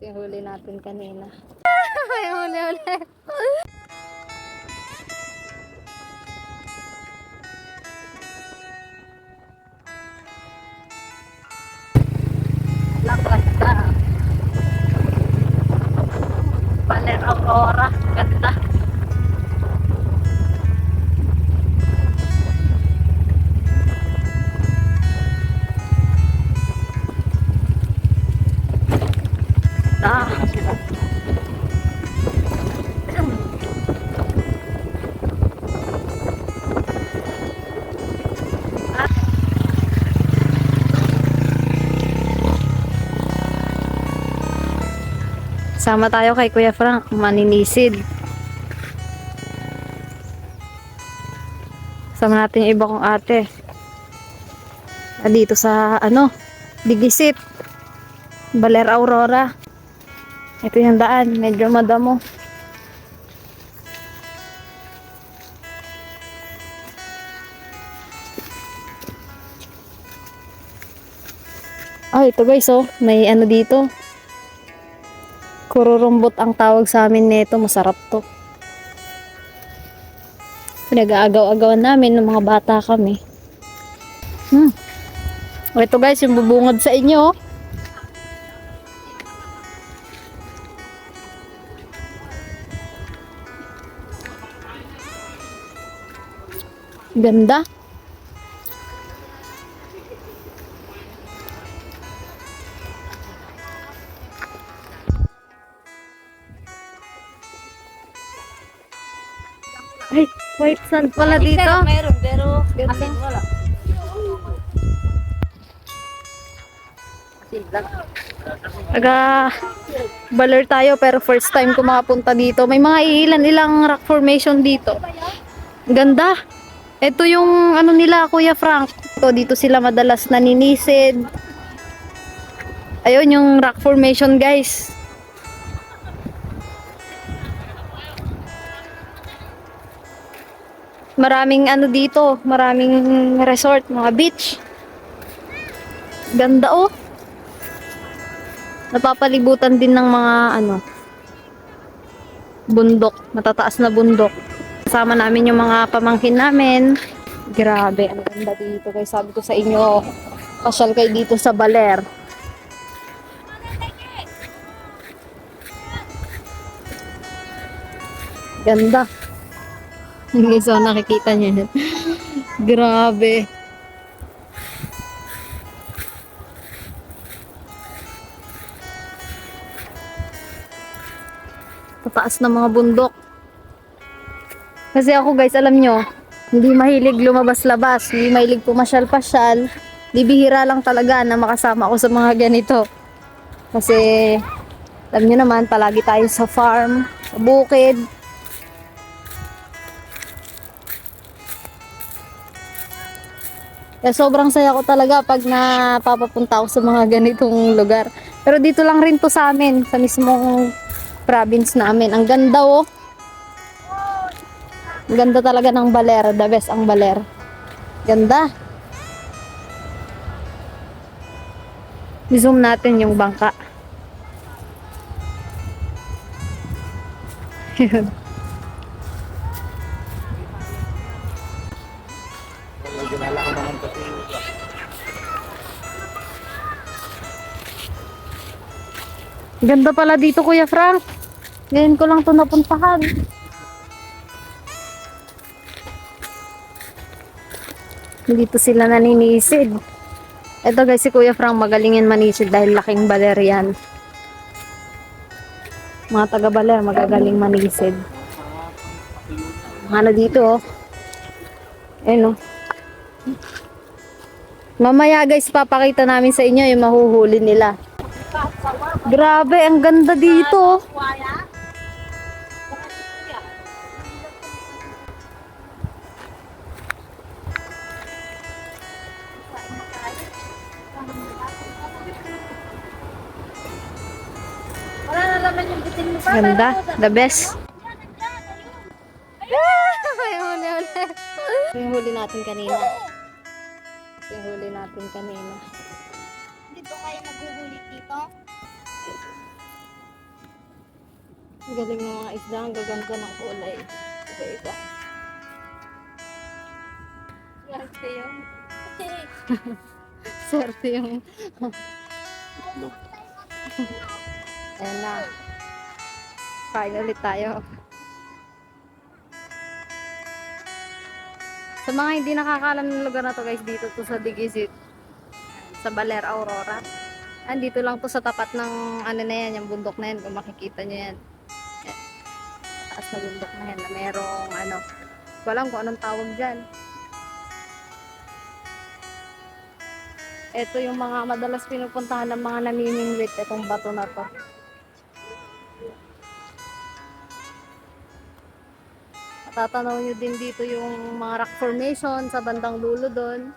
Ito yung huli natin kanina. May huli ulit. Lakas na. Baler Aurora. Ganda. Ah. Sama tayo kay Kuya Frank, maninisid. Sama natin yung iba kong ate. Dito sa Digisit. Baler Aurora. Ito yung daan, medyo madamo. Ito guys, may dito. Kururumbot ang tawag sa amin nito, masarap to. Pinag-aagaw-agawan namin ng mga bata kami. Ito guys, yung bubungad sa inyo. Ganda. Ay, white sand pala dito. Meron, pero asin wala. Asin lang. Baler tayo pero first time ko makapunta dito. May mga ilan-ilang rock formation dito. Ganda. Ito yung nila, Kuya Frank. Dito sila madalas naninisid. Ayun yung rock formation guys. Maraming dito, maraming resort, mga beach. Ganda Napapalibutan din ng mga bundok, matataas na bundok. Kasama namin yung mga pamangkin namin. Grabe, ang ganda dito guys. Sabi ko sa inyo, pasyal kayo dito sa Baler. Ganda. Hindi so nakikita niyo. Grabe. Tataas na mga bundok. Kasi ako guys, alam nyo, hindi mahilig lumabas-labas, hindi mahilig pumasyal-pasyal. Bibihira lang talaga na makasama ako sa mga ganito. Kasi, alam nyo naman, palagi tayo sa farm, sa bukid. Kaya sobrang saya ko talaga pag napapapunta ako sa mga ganitong lugar. Pero dito lang rin to sa amin, sa mismong province namin. Ang ganda Ang ganda talaga ng Baler. The best ang Baler. Ganda. I-zoom natin yung bangka. Yun. Ganda pala dito, Kuya Frank. Ngayon ko lang ito napuntahan. Dito sila naninisid. Ito guys, si Kuya Frank magaling yan manisid dahil laking baler yan. Mga taga Baler magagaling manisid. Dito Ayun Mamaya guys, papakita namin sa inyo yung mahuhuli nila. Grabe, ang ganda dito. Ganda, the best. May huli ulit. Yung huli natin kanina. Yung huli natin kanina. Dito kayo naghuhuli dito? Galing ng mga isda. Ang gaganda ng kulay. Iba-iba. Swerte yun. Swerte yung... Ayan na. Kain ulit tayo. Sa mga hindi nakakaalam ng lugar na to guys, dito to sa Digisit. Sa Baler, Aurora. Andito lang to sa tapat ng ano na yan, yung bundok na yan. Kung makikita nyo yan. Yan. Taas na bundok na yan na merong ano. Walang kung anong tawag dyan. Ito yung mga madalas pinupuntahan ng mga namimingwit. Itong bato na to. Matatanaw nyo din dito yung mga rock formation sa bandang dulo doon.